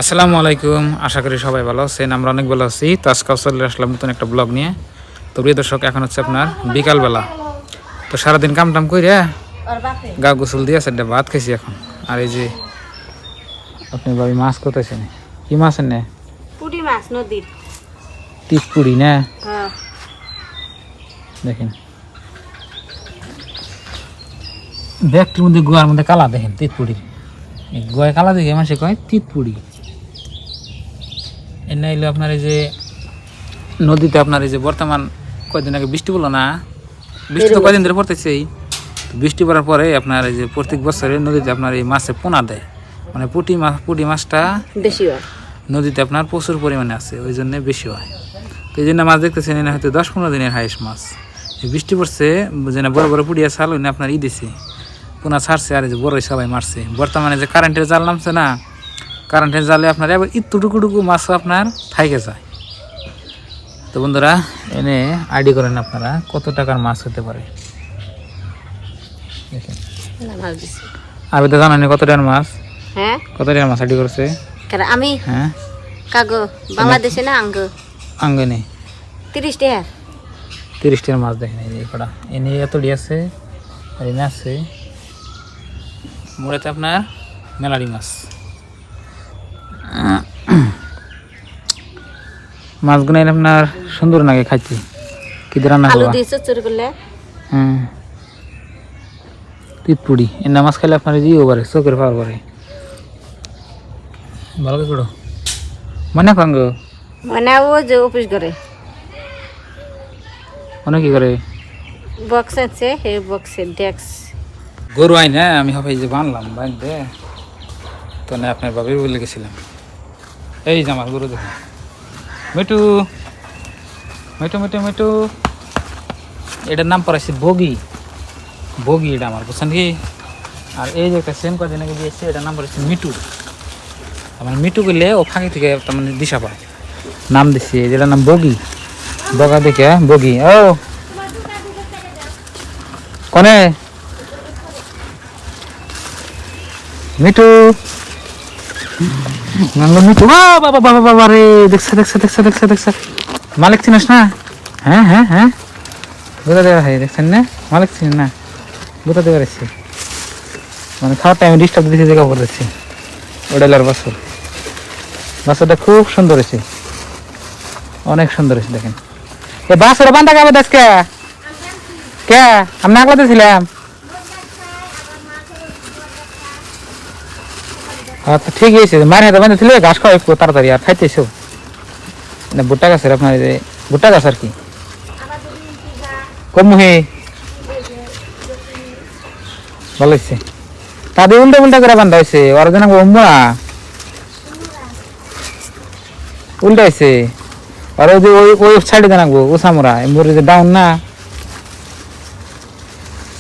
আসসালামু আলাইকুম, আশা করি সবাই ভালো আছেন। আমরা অনেক ভালো আছি। তো আজকে চলে আসলাম নতুন একটা ব্লগ নিয়ে। তো প্রিয় দর্শক, এখন হচ্ছে আপনার বিকালবেলা। তো সারাদিন কাম টাম করে গা গোসল দিয়ে একটা ভাত খাইছি এখন। আর এই যে আপনি ভাবি মাছ কোথাইছেন? কি মাছ এনে? পুঁটি মাছ নদীর। টিপুরি না? হ্যাঁ। দেখেন ব্যাগটির মধ্যে গোয়ার মধ্যে কালা, দেখেন তিতপুরি। এই গোয়ায় কালা দেখে মানুষে কয় তিতপুরি। এনে এলো আপনার এই যে নদীতে আপনার এই যে বর্তমান কয়দিন আগে বৃষ্টি পড়লো না, বৃষ্টি তো কয়দিন ধরে পড়তেছেই। বৃষ্টি পড়ার পরে আপনার এই যে প্রত্যেক বছরে নদীতে আপনার এই মাছে পোনা দেয়, মানে পুঁটি মাছটা বেশি হয় নদীতে আপনার প্রচুর পরিমাণে আছে, ওই জন্য বেশি হয়। তো এই জন্য মাছ দেখতেছেন এনে হয়তো 10-15 দিনের হাইস্ট মাছ। এই বৃষ্টি পড়ছে, যেন বড় বড় পুড়িয়া ছাল ওই আপনার দিছে পোনা ছাড়ছে, আর এই যে বড়ই সবাই মারছে। বর্তমানে যে কারেন্টের জাল নামছে না, কারেন্টের জালে আপনার এবার ইটুটুকুটুকু মাছ আপনার থাইকে যায়। তো বন্ধুরা, এনে আইডি করেন আপনারা কত টাকার মাছ হতে পারে। দেখেন আমি তো জানানি কত টাকার মাছ। হ্যাঁ, কত টাকার মাছ আইডি করছে? আমি হ্যাঁ, কাগো বাংলাদেশে না আঙ্গ আঙ্গনে 30 টাকা 30 টাকার মাছ। দেখেন এই কটা এনে এতটি আছে, আর এনে আছে মোড়াতে আপনার মেলারি মাছ। মাছগুলো এনে আপনার সুন্দর লাগে খাইতে, কি দিয়ে রান্না আলু করবা? দিয়ে চচ্চড়ি করলে। হুম, তিতপুরি এনে মাছ খাইলে আপনার জিও পারে, চোখের পাওয়ার পারে। ভালো করে করো মনে কাঙ্গ মানে ও যে অফিস করে অনেক কি করে বক্স আছে, এই বক্সে ডেক্স গরু আই না আমি হবে যে বানলাম বানতে, তো না আপনার বাবির বলে গেছিলাম। এই যে আমার গরু দেখুন, মিটু মিটু মিটু মিটু, এটার নাম পড়াইছে বগি। বগি এটা আমার, বুঝছেন কি? আর এই যে একটা সেম কদিন আগে দিয়েছে, এটার নাম পড়েছে মিটু। আমার মিটু করলে ও ফাঁকি থেকে তার মানে দিশা পায়, নাম দিচ্ছে যেটার নাম বগি। বগা দেখে বগি। ও কনে মিটু, মিটু, বাবা বাবা বাবা রে, দেখছে দেখছে দেখছে দেখছে দেখছে। মালিক চিনিস না? হ্যাঁ হ্যাঁ হ্যাঁ, বুঝা দেওয়া হয়, দেখছেন না? মালিক চিনি না, বুঝা দেওয়া রয়েছে। মানে খাওয়ার টাইমে ডিস্টার্ব দিতে জায়গা করেছি। ওডেলার বাছর, বাছরটা খুব সুন্দর হয়েছে, অনেক সুন্দর হয়েছে। দেখেন এ বাছর বান্ধা খাবে দেখকে কে আমি না করতে ছিলাম। আচ্ছা ঠিক আছে, মায়ের হাতে বান্ধা ছিল ঘাস খাওয়া একটু তাড়াতাড়ি আর খাইতে এসো। ভুট্টা গাছের আপনার এই যে ভুট্টা গাছ আর কি কমুহে ভালো হয়েছে। তাদের উল্টা উল্টা করে বান্ধা হয়েছে, ওরা যেন অম্বা উল্টা হয়েছে। আর ওই যে ওই সাইডে জানাবো ওসামরা এমবরে যে ডাউন না,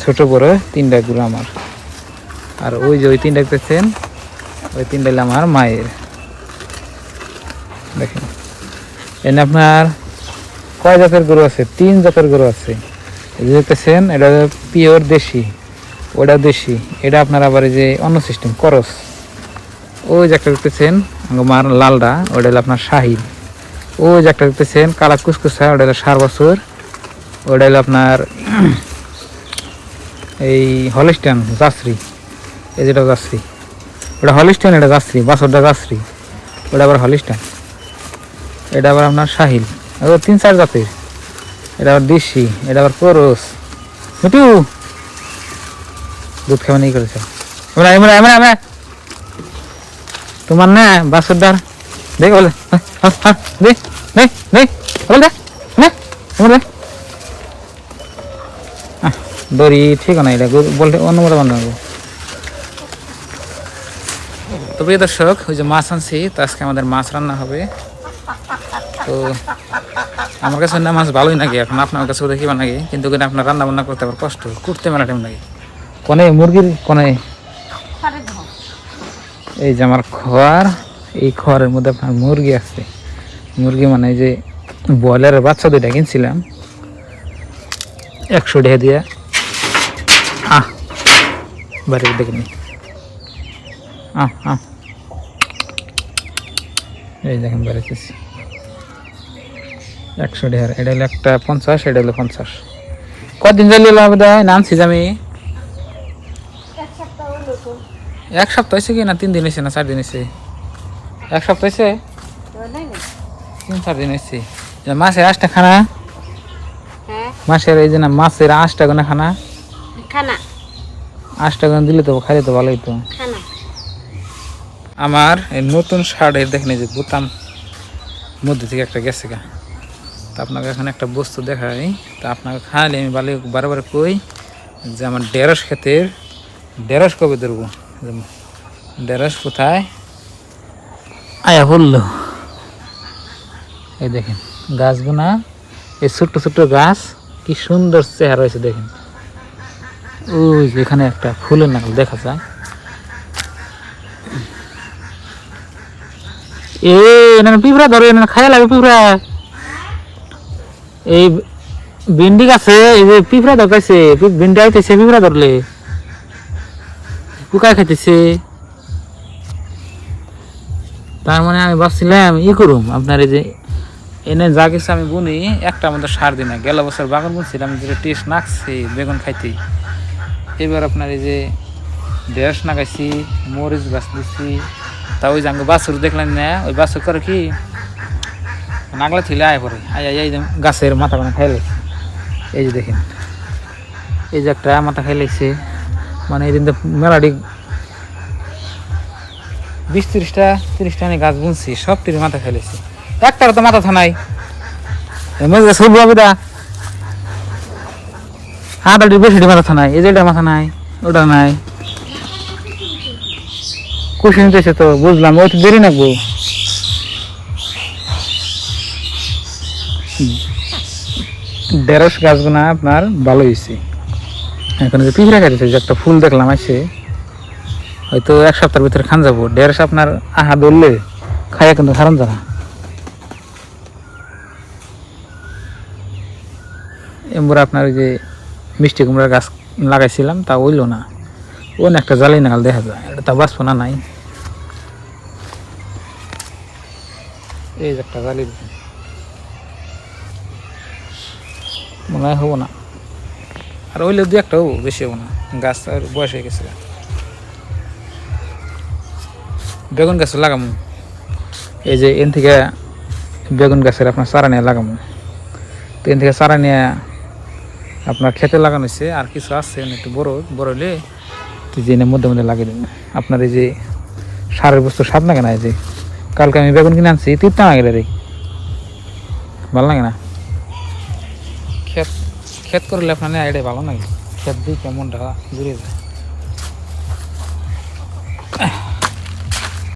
ছোট বড় 3টা গরু আমার। আর ওই যে ওই 3টা দেখতেছেন, ওই 3টা হলো আমার মায়ের। দেখেন এনে আপনার কয় জাতের গরু আছে? 3 জাতের গরু আছে। এই যে দেখতেছেন এটা পিওর দেশি, ওটা দেশি, এটা আপনার আবার এই যে অন্য সিস্টেম করস। ওই যে একটা দেখতেছেন আমার লালটা, ওটা হলো আপনার শাহিল। ওই যে একটা দেখতেছেন কালা কুসকুসা, ওটা হলো 7 বছর, ওটা হলো আপনার এই হলিস্টান জাসরি। এই যেটা জাসরি, ওটা হলিস্টান, এটা জাসরি, বাছরটা জাসরি, ওটা আবার হলিস্টান, এটা আবার আপনার শাহিল। 3-4 জাতের। এটা আবার দেশি, এটা আবার করস। মিটু দুধ খাওয়া নেই করেছে তোমার না বাছরটার দেখ বলে দে দে দে বল দে দড়ি ঠিক না, এটা বলতে অন্য মতো বান্ধব। তো প্রিয় দর্শক, ওই যে মাছ আনছি, তো আজকে আমাদের মাছ রান্না হবে। তো আমার কাছে না মাছ ভালোই লাগে, এখন আপনার কাছেও দেখিবা নাকি, কিন্তু আপনার রান্না বান্না করতে আবার কষ্ট, করতে মেলা টাইম লাগে। কোনে মুরগির কোনে এই যে আমার খোয়ার, এই খোয়ারের মধ্যে আপনার মুরগি আছে। মুরগি মানে এই যে ব্রয়লারের বাচ্চা 2টা কিনছিলাম 100 টাকা দিয়ে। বাড়ির দেখে নি এই দেখেন বেড়াইতেছি 100 টাকার, এটা হলো একটা 50, এটা হলো 50। কদিন জ্বালিয়ে লাভ দেয় নামছি আমি? এক সপ্তাহ হয়েছে কি না 3 দিন হয়েছে না 4 দিন হয়েছে? এক সপ্তাহ হয়েছে, 3-4 দিন হয়েছে। মাছের আঁশটা খানা, হ্যাঁ মাছের এই যে না মাছের আঁশটা গোনা খানা, খানা আঁশটা গোনা দিলে তো খাইলে তো ভালোই তো। খানা আমার এই নতুন শার্টের দেখেন এই যে বোতাম মধ্যে থেকে একটা গেছে গা, তা আপনাকে এখন একটা বস্তু দেখাই। তা আপনাকে খাইলে আমি বারে কই যে আমার ঢেঁড়স ক্ষেতের ঢেঁড়স কবে ধরবো, ঢেঁড়স কোথায় আয়া বললো। এই দেখেন গাছগুনা, এই ছোট্ট ছোট্ট গাছ, কি সুন্দর চেহারা হয়েছে দেখেন। ওই যে এখানে একটা ফুলের নাকাল দেখা যায়। এ না পিঁপড়া ধরে না খাইয়া লাগে পিঁপড়া। এই ভিন্ডি গাছে এই যে পিঁপড়া ধরতেছে, ভিন্ডি আইতেছে পিঁপড়া ধরলে, পোকা খাইতেছে। তার মানে আমি ভাবছিলাম করুম আপনার এই যে এনে যা কিছু আমি বুনি একটা আমাদের সার দিই না। গেল বছর বাগান বুনছিলাম, যেটা টেস্ট নাকছে বেগুন খাইতে। এবার আপনার এই যে ঢেঁড়স নাগাইছি, মরিচ গাছ দিচ্ছি। তা ওই যে আমি বাছুর দেখলেন না, ওই বাছুর করে কি নাগলা থিলে আয় পরে এই যে গাছের মাথা মানে খাই লাগছে। এই যে দেখেন এই যে একটা মাথা খাই লাগছে, মানে এই দিন তো মেলাটি 20-30টা আমি গাছ বুনছি, সব টির মাথা খাই লাগছে। একটারও তো মাথা থানাই সুবিধা, হাঁটাটি বেশি মাথা থানাই। এই যে এটা মাথা নাই, ওটা নাই, খুশি নিতেছে তো বুঝলাম, ওই তো দেরি নাকবো। ঢেঁড়স গাছগুনা আপনার ভালো হয়েছে। এখন যে পিঁপড়া খাইতেছে, যে একটা ফুল দেখলাম আছে, হয়তো 1 সপ্তাহের ভিতরে খান যাবো। ঢেঁড়স আপনার আহা ধরলে খাইয়া কিন্তু খারান যারা। এবার আপনার ওই যে মিষ্টি কুমড়ার গাছ লাগাইছিলাম, তা হইল না, ওন একটা জ্বালাই নাগাল দেখা যায়, এটা তা বাঁচবো না নাই। এই যে একটা জ্বালি মনে হয় হবো না, আর হইলে 2-1টা হবো, বেশি হবো না, গাছ আর বয়স হয়ে গেছে। বেগুন গাছ লাগামো, এই যে এন থেকে বেগুন গাছের আপনার চারা নিয়ে লাগামো। তো এন থেকে চারা নিয়ে আপনার খেতে লাগানো হয়েছে, আর কিছু আছে একটু বড় হলে যে মধ্যে মধ্যে লাগিয়ে দেবেন। আপনার এই যে সারের বস্তু স্বাদ লাগে না। এই যে কালকে আমি বেগুন কিনে আনছি, তিতা না গেলে রে, ভালো লাগে না। ক্ষেত করলে আপনার এটাই ভালো লাগে, ক্ষেত দিয়ে কেমনটা জুড়ে যায়।